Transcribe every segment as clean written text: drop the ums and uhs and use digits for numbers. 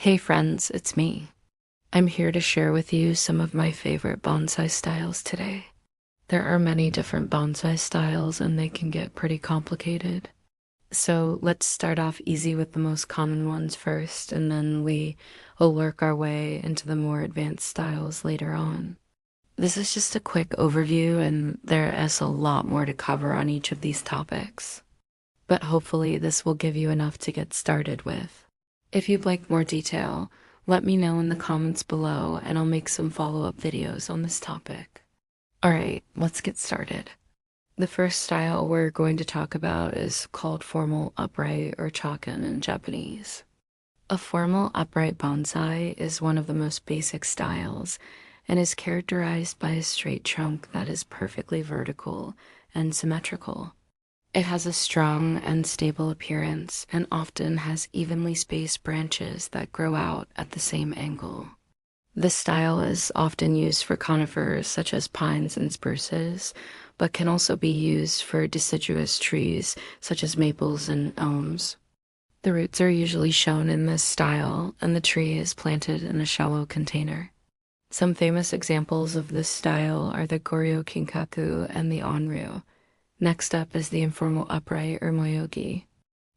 Hey friends, it's me. I'm here to share with you some of my favorite bonsai styles today. There are many different bonsai styles and they can get pretty complicated. So let's start off easy with the most common ones first, and then we will work our way into the more advanced styles later on. This is just a quick overview, and there is a lot more to cover on each of these topics. But hopefully, this will give you enough to get started with. If you'd like more detail, let me know in the comments below and I'll make some follow-up videos on this topic. Alright, let's get started. The first style we're going to talk about is called formal upright or chakan in Japanese. A formal upright bonsai is one of the most basic styles and is characterized by a straight trunk that is perfectly vertical and symmetrical. It has a strong and stable appearance and often has evenly spaced branches that grow out at the same angle. This style is often used for conifers such as pines and spruces, but can also be used for deciduous trees such as maples and elms. The roots are usually shown in this style, and the tree is planted in a shallow container. Some famous examples of this style are the Goryo Kinkaku and the Onryu. Next up is the informal upright or moyogi.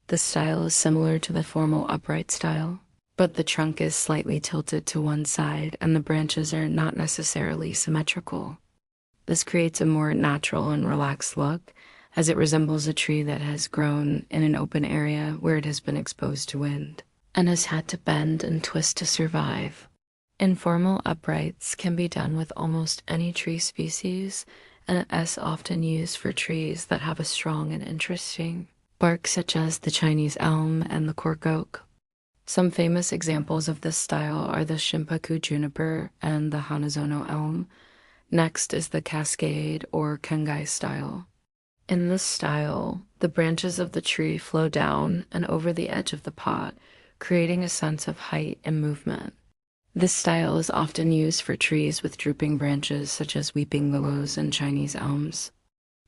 This style is similar to the formal upright style, but the trunk is slightly tilted to one side and the branches are not necessarily symmetrical. This creates a more natural and relaxed look, as it resembles a tree that has grown in an open area where it has been exposed to wind and has had to bend and twist to survive. Informal uprights can be done with almost any tree species, and is often used for trees that have a strong and interesting bark, such as the Chinese elm and the cork oak. Some famous examples of this style are the Shinpaku juniper and the Hanazono elm. Next is the cascade or Kengai style. In this style, the branches of the tree flow down and over the edge of the pot, creating a sense of height and movement. This style is often used for trees with drooping branches such as weeping willows and Chinese elms.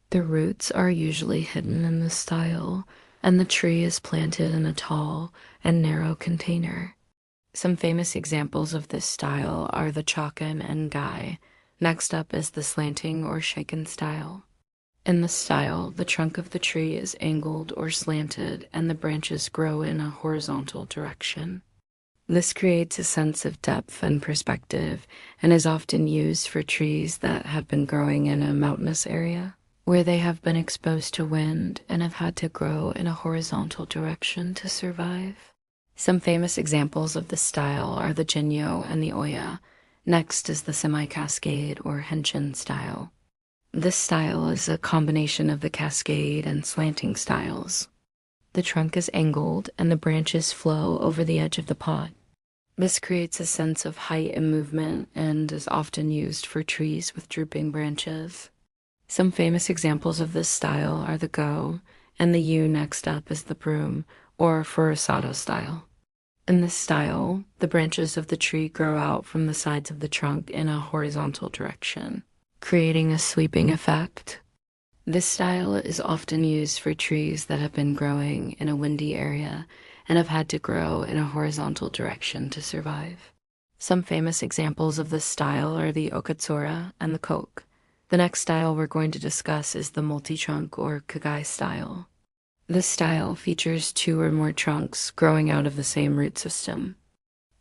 The roots are usually hidden in this style, and the tree is planted in a tall and narrow container. Some famous examples of this style are the chakan and gai. Next up is the slanting or shaken style. In this style, the trunk of the tree is angled or slanted, and the branches grow in a horizontal direction. This creates a sense of depth and perspective and is often used for trees that have been growing in a mountainous area, where they have been exposed to wind and have had to grow in a horizontal direction to survive. Some famous examples of this style are the Jinyo and the Oya. Next is the semi-cascade or henshin style. This style is a combination of the cascade and slanting styles. The trunk is angled and the branches flow over the edge of the pot. This creates a sense of height and movement and is often used for trees with drooping branches. Some famous examples of this style are the go, and the U next up is the broom or furosado style. In this style, the branches of the tree grow out from the sides of the trunk in a horizontal direction, creating a sweeping effect. This style is often used for trees that have been growing in a windy area and have had to grow in a horizontal direction to survive. Some famous examples of this style are the okatsura and the koke. The next style we're going to discuss is the multi-trunk or kagai style. This style features two or more trunks growing out of the same root system.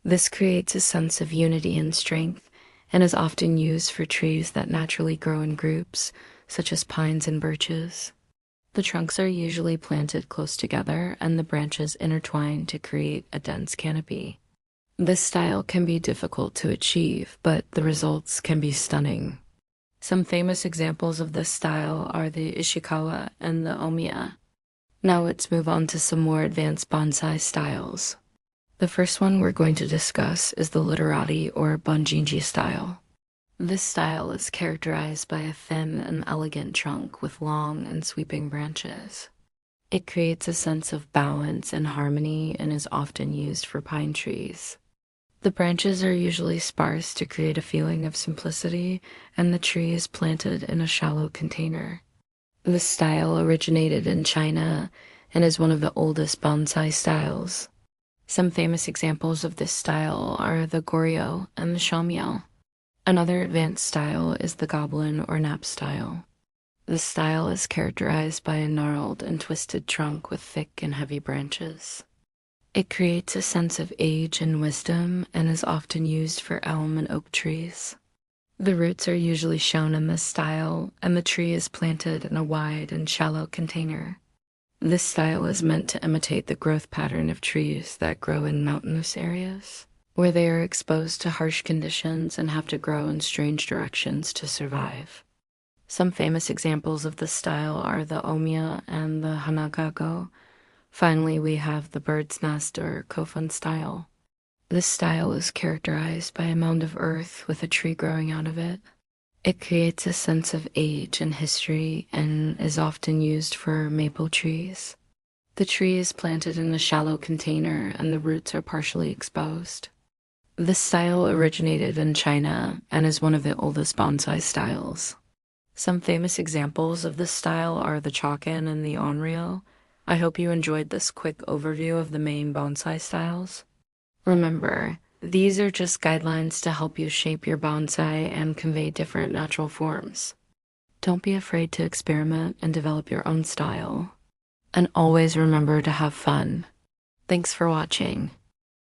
This creates a sense of unity and strength and is often used for trees that naturally grow in groups, such as pines and birches. The trunks are usually planted close together and the branches intertwine to create a dense canopy. This style can be difficult to achieve, but the results can be stunning. Some famous examples of this style are the Ishikawa and the Omiya. Now let's move on to some more advanced bonsai styles. The first one we're going to discuss is the literati or Bunjinji style. This style is characterized by a thin and elegant trunk with long and sweeping branches. It creates a sense of balance and harmony and is often used for pine trees. The branches are usually sparse to create a feeling of simplicity, and the tree is planted in a shallow container. This style originated in China and is one of the oldest bonsai styles. Some famous examples of this style are the Goryeo and the Xiaomiao. Another advanced style is the Goblin or Nap style. This style is characterized by a gnarled and twisted trunk with thick and heavy branches. It creates a sense of age and wisdom and is often used for elm and oak trees. The roots are usually shown in this style, and the tree is planted in a wide and shallow container. This style is meant to imitate the growth pattern of trees that grow in mountainous areas, where they are exposed to harsh conditions and have to grow in strange directions to survive. Some famous examples of this style are the Omiya and the Hanagago. Finally, we have the bird's nest or kofun style. This style is characterized by a mound of earth with a tree growing out of it. It creates a sense of age and history and is often used for maple trees. The tree is planted in a shallow container and the roots are partially exposed. This style originated in China and is one of the oldest bonsai styles. Some famous examples of this style are the Chokin and the Onryo. I hope you enjoyed this quick overview of the main bonsai styles. Remember, these are just guidelines to help you shape your bonsai and convey different natural forms. Don't be afraid to experiment and develop your own style. And always remember to have fun. Thanks for watching.